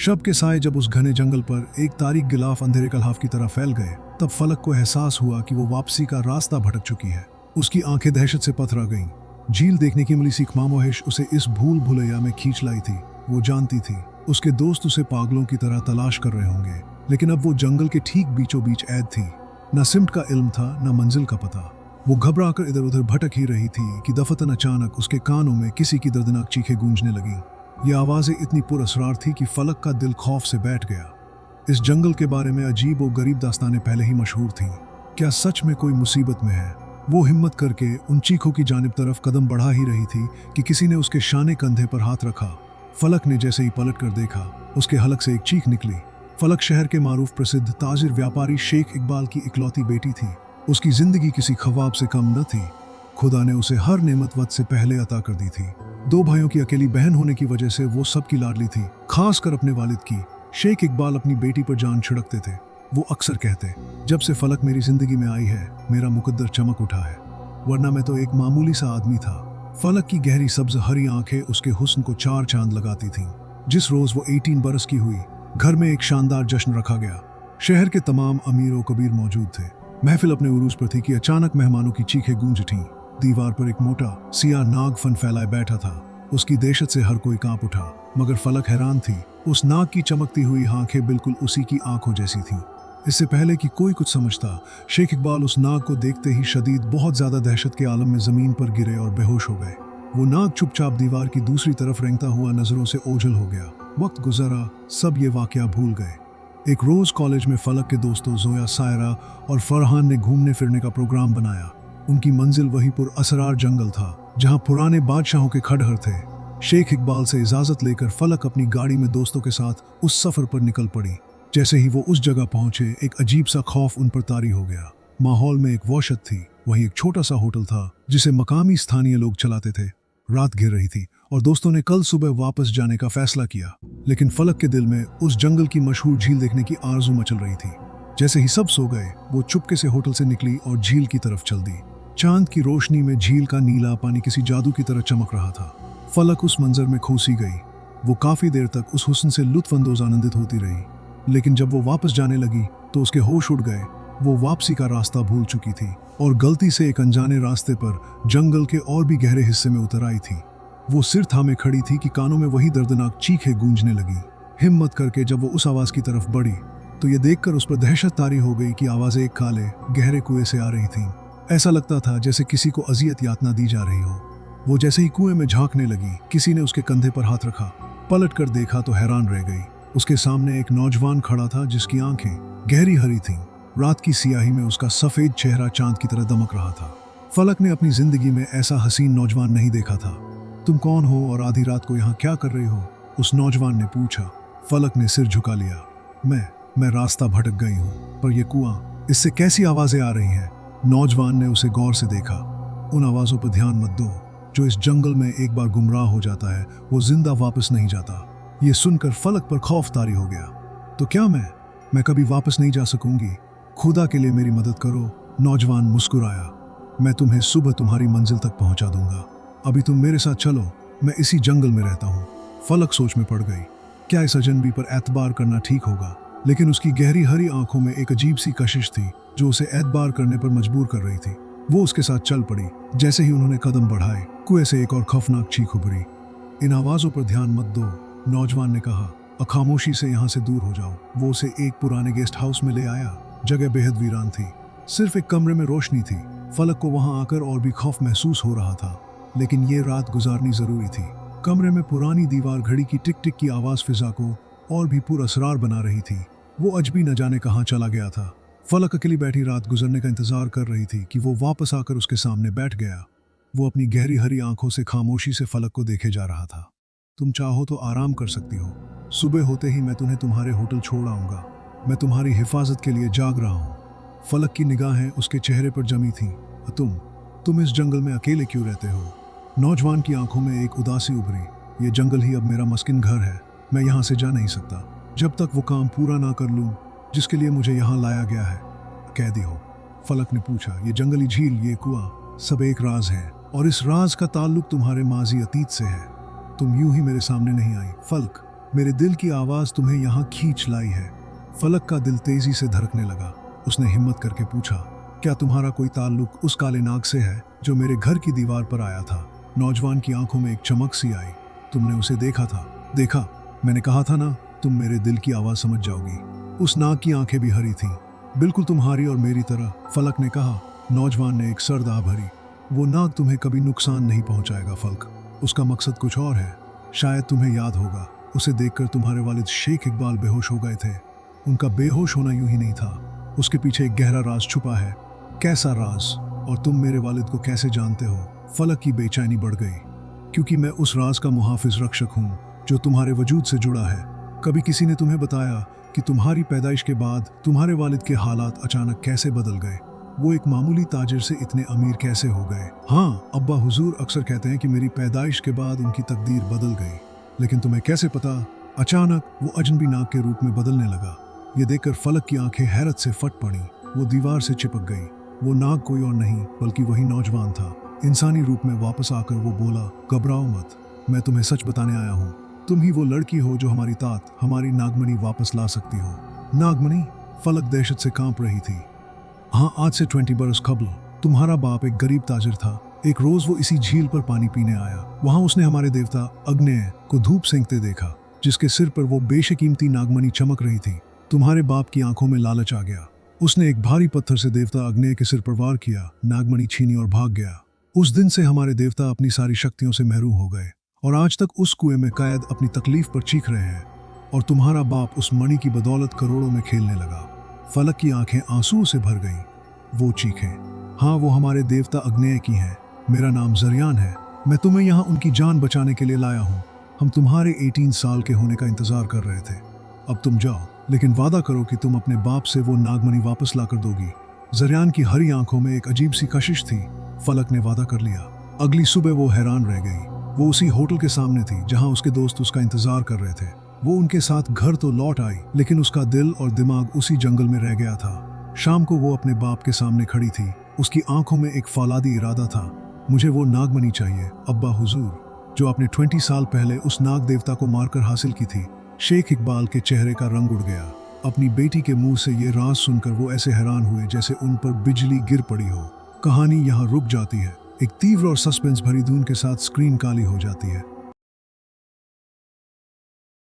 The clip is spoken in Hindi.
शब के साए जब उस घने जंगल पर एक तारीक गिलाफ अंधेरे कल्हाफ की तरह फैल गए, तब फलक को एहसास हुआ कि वो वापसी का रास्ता भटक चुकी है। उसकी आंखें दहशत से पथरा गईं। झील देखने की मिली सी ख्वाहिश उसे इस भूल भुलैया में खींच लाई थी। वो जानती थी उसके दोस्त उसे पागलों की तरह तलाश कर रहे होंगे, लेकिन अब वो जंगल के ठीक बीचों बीच ऐद थी। न सिमट का इल्म था, न मंजिल का पता। वो घबरा कर इधर उधर भटक ही रही थी कि दफतन अचानक उसके कानों में किसी की दर्दनाक चीखें गूंजने लगीं। ये आवाजें इतनी पुरअसरार थी कि फलक का दिल खौफ से बैठ गया। इस जंगल के बारे में अजीब और गरीब दास्तानें पहले ही मशहूर थीं। क्या सच में कोई मुसीबत में है? वो हिम्मत करके उन चीखों की जानिब तरफ कदम बढ़ा ही रही थी कि किसी ने उसके शाने कंधे पर हाथ रखा। फलक ने जैसे ही पलट कर देखा, उसके हलक से एक चीख निकली। फलक शहर के मारूफ प्रसिद्ध ताजिर व्यापारी शेख इकबाल की इकलौती बेटी थी। उसकी जिंदगी किसी ख्वाब से कम न थी। खुदा ने उसे हर नेमत वक्त से पहले अता कर दी थी। 2 भाइयों की अकेली बहन होने की वजह से वो सबकी लाडली थी, खासकर अपने वालिद की। शेख इकबाल अपनी बेटी पर जान छिड़कते थे। वो अक्सर कहते, जब से फलक मेरी जिंदगी में आई है, मेरा मुकद्दर चमक उठा है, वरना मैं तो एक मामूली सा आदमी था। फलक की गहरी सब्ज हरी आंखें उसके हुस्न को 4 चांद लगाती थीं। जिस रोज वो 18 बरस की हुई, घर में एक शानदार जश्न रखा गया। शहर के तमाम अमीर और कबीर मौजूद थे। महफिल अपने उरूज पर थी कि अचानक मेहमानों की चीखें गूंज उठीं। दीवार पर एक मोटा सियाह नाग फन फैलाए बैठा था। उसकी दहशत से हर कोई कांप उठा, मगर फलक हैरान थी। उस नाग की चमकती हुई आंखें बिल्कुल उसी की आंखों जैसी थीं। इससे पहले कि कोई कुछ समझता, शेख इकबाल उस नाग को देखते ही शदीद बहुत ज्यादा दहशत के आलम में जमीन पर गिरे और बेहोश हो गए। वो नाग चुपचाप दीवार की दूसरी तरफ रेंगता हुआ नजरों से ओझल हो गया। वक्त गुजरा, सब ये वाकया भूल गए। एक रोज कॉलेज में फलक के दोस्तों जोया, सायरा और फरहान ने घूमने फिरने का प्रोग्राम बनाया। उनकी मंजिल वही पुरअसरार जंगल था जहां पुराने बादशाहों के खड़हर थे। शेख इकबाल से इजाजत लेकर फलक अपनी गाड़ी में दोस्तों के साथ उस सफर पर निकल पड़ी। जैसे ही वो उस जगह पहुंचे, एक अजीब सा खौफ उन पर तारी हो गया। माहौल में एक वहशत थी। वहीं एक छोटा सा होटल था जिसे मकामी स्थानीय लोग चलाते थे। रात घिर रही थी और दोस्तों ने कल सुबह वापस जाने का फैसला किया, लेकिन फलक के दिल में उस जंगल की मशहूर झील देखने की आरजू मचल रही थी। जैसे ही सब सो गए, वो चुपके से होटल से निकली और झील की तरफ चल दी। चांद की रोशनी में झील का नीला पानी किसी जादू की तरह चमक रहा था। फलक उस मंजर में खो सी गई। वो काफी देर तक उस हुस्न से लुत्फअंदोज आनंदित होती रही, लेकिन जब वो वापस जाने लगी तो उसके होश उड़ गए। वो वापसी का रास्ता भूल चुकी थी और गलती से एक अनजाने रास्ते पर जंगल के और भी गहरे हिस्से में उतर आई थी। वो सिर थामे खड़ी थी कि कानों में वही दर्दनाक चीखें गूंजने लगी। हिम्मत करके जब वो उस आवाज की तरफ बढ़ी, तो ये देखकर उस पर दहशत तारी हो गई कि आवाजें एक काले गहरे कुएं से आ रही थीं। ऐसा लगता था जैसे किसी को अजियत यातना दी जा रही हो। वो जैसे ही कुएं में झांकने लगी, किसी ने उसके कंधे पर हाथ रखा। पलट कर देखा तो हैरान रह गई। उसके सामने एक नौजवान खड़ा था जिसकी आंखें गहरी हरी थीं। रात की सियाही में उसका सफेद चेहरा चांद की तरह दमक रहा था। फलक ने अपनी जिंदगी में ऐसा हसीन नौजवान नहीं देखा था। तुम कौन हो और आधी रात को यहाँ क्या कर रही हो? उस नौजवान ने पूछा। फलक ने सिर झुका लिया। मैं रास्ता भटक गई हूँ, पर यह कुआं, इससे कैसी आवाजें आ रही हैं? नौजवान ने उसे गौर से देखा। उन आवाजों पर ध्यान मत दो। जो इस जंगल में एक बार गुमराह हो जाता है, वो जिंदा वापस नहीं जाता। ये सुनकर फलक पर खौफ तारी हो गया। तो क्या मैं कभी वापस नहीं जा सकूंगी? खुदा के लिए मेरी मदद करो। नौजवान मुस्कुराया। मैं तुम्हें सुबह तुम्हारी मंजिल तक पहुंचा दूंगा। अभी तुम मेरे साथ चलो, मैं इसी जंगल में रहता हूँ। फलक सोच में पड़ गई। क्या इस अजनबी पर एतबार करना ठीक होगा? लेकिन उसकी गहरी हरी आंखों में एक अजीब सी कशिश थी जो उसे एतबार करने पर मजबूर कर रही थी। वो उसके साथ चल पड़ी। जैसे ही उन्होंने कदम बढ़ाए, कुएं से एक और खौफनाक चीख उभरी। इन आवाजों पर ध्यान मत दो, नौजवान ने कहा। खामोशी से यहाँ से दूर हो जाओ। वो उसे एक पुराने गेस्ट हाउस में ले आया। जगह बेहद वीरान थी। सिर्फ एक कमरे में रोशनी थी। फलक को वहां आकर और भी खौफ महसूस हो रहा था, लेकिन ये रात गुजारनी जरूरी थी। कमरे में पुरानी दीवार घड़ी की टिक टिक की आवाज फिजा को और भी पुरअसरार बना रही थी। वो अजबी न जाने कहाँ चला गया था। फलक अकेली बैठी रात गुजरने का इंतजार कर रही थी कि वो वापस आकर उसके सामने बैठ गया। वो अपनी गहरी हरी आंखों से खामोशी से फलक को देखे जा रहा था। तुम चाहो तो आराम कर सकती हो। सुबह होते ही मैं तुम्हें तुम्हारे होटल छोड़ आऊंगा। मैं तुम्हारी हिफाजत के लिए जाग रहा हूँ। फलक की निगाहें उसके चेहरे पर जमी थीं। तुम इस जंगल में अकेले क्यों रहते हो? नौजवान की आंखों में एक उदासी उभरी। ये जंगल ही अब मेरा मस्किन घर है। मैं यहाँ से जा नहीं सकता जब तक वो काम पूरा ना कर लूँ जिसके लिए मुझे यहाँ लाया गया है। कैदी हो? फलक ने पूछा। ये जंगली झील, ये कुआं, सब एक राज है, और इस राज का ताल्लुक तुम्हारे माजी अतीत से है। तुम यूं ही मेरे सामने नहीं आई। फलक, मेरे दिल की आवाज तुम्हें यहाँ खींच लाई है। फलक का दिल तेजी से धड़कने लगा। उसने हिम्मत करके पूछा, क्या तुम्हारा कोई ताल्लुक उस काले नाग से है जो मेरे घर की दीवार पर आया था? नौजवान की आंखों में एक चमक सी आई। तुमने उसे देखा था? देखा, मैंने कहा था ना, तुम मेरे दिल की आवाज समझ जाओगी। उस नाग की आंखें भी हरी थीं, बिल्कुल तुम्हारी और मेरी तरह, फलक ने कहा। नौजवान ने एक सर्द आह भरी। वो नाग तुम्हें कभी नुकसान नहीं पहुंचाएगा फलक, उसका मकसद कुछ और है। शायद तुम्हें याद होगा, उसे देखकर तुम्हारे वालिद शेख इकबाल बेहोश हो गए थे। उनका बेहोश होना यूं ही नहीं था, उसके पीछे एक गहरा राज छुपा है। कैसा राज? और तुम मेरे वालिद को कैसे जानते हो? फलक की बेचैनी बढ़ गई। क्योंकि मैं उस राज का मुहाफिज रक्षक हूँ जो तुम्हारे वजूद से जुड़ा है। कभी किसी ने तुम्हें बताया कि तुम्हारी पैदाइश के बाद तुम्हारे वालिद के हालात अचानक कैसे बदल गए? वो एक मामूली ताजिर से इतने अमीर कैसे हो गए? हाँ, अब्बा हुजूर अक्सर कहते हैं कि मेरी पैदाइश के बाद उनकी तकदीर बदल गई। लेकिन तुम्हें कैसे पता? अचानक वो अजनबी नाग के रूप में बदलने लगा। ये देखकर फलक की आंखें हैरत से फट पड़ी। वो दीवार से चिपक गई। वो नाग कोई और नहीं बल्कि वही नौजवान था। इंसानी रूप में वापस आकर वो बोला, घबराओ मत, मैं तुम्हें सच बताने आया हूँ। तुम ही वो लड़की हो जो हमारी तात, हमारी नागमणि वापस ला सकती हो। नागमणि? फलक दहशत से कांप रही थी। हाँ, आज से 20 बरस कबल तुम्हारा बाप एक गरीब ताजिर था। एक रोज वो इसी झील पर पानी पीने आया। वहां उसने हमारे देवता अग्नेय को धूप सेंकते देखा, जिसके सिर पर वो बेशकीमती नागमणि चमक रही थी। तुम्हारे बाप की आंखों में लालच आ गया। उसने एक भारी पत्थर से देवता अग्नेय के सिर पर वार किया, नागमणि छीनी और भाग गया। उस दिन से हमारे देवता अपनी सारी शक्तियों से महरूम हो गए और आज तक उस कुएं में कैद अपनी तकलीफ पर चीख रहे हैं। और तुम्हारा बाप उस मणि की बदौलत करोड़ों में खेलने लगा। फलक की आंखें आंसुओं से भर गईं। वो चीखे, हाँ, वो हमारे देवता अग्नेय की हैं। मेरा नाम जरियान है। मैं तुम्हें यहाँ उनकी जान बचाने के लिए लाया हूँ। हम तुम्हारे 18 साल के होने का इंतजार कर रहे थे। अब तुम जाओ, लेकिन वादा करो कि तुम अपने बाप से वो नागमणि वापस लाकर दोगी। जरियान की हरी आंखों में एक अजीब सी कशिश थी। फलक ने वादा कर लिया। अगली सुबह वो हैरान रह गई। वो उसी होटल के सामने थी जहां उसके दोस्त उसका इंतजार कर रहे थे। वो उनके साथ घर तो लौट आई, लेकिन उसका दिल और दिमाग उसी जंगल में रह गया था। शाम को वो अपने बाप के सामने खड़ी थी। उसकी आंखों में एक फौलादी इरादा था। मुझे वो नागमणि चाहिए अब्बा हुजूर, जो आपने 20 साल पहले उस नाग देवता को मारकर हासिल की थी। शेख इकबाल के चेहरे का रंग उड़ गया। अपनी बेटी के मुंह से ये राज सुनकर वो ऐसे हैरान हुए जैसे उन पर बिजली गिर पड़ी हो। कहानी यहाँ रुक जाती है। एक तीव्र और सस्पेंस भरी धुन के साथ स्क्रीन काली हो जाती है।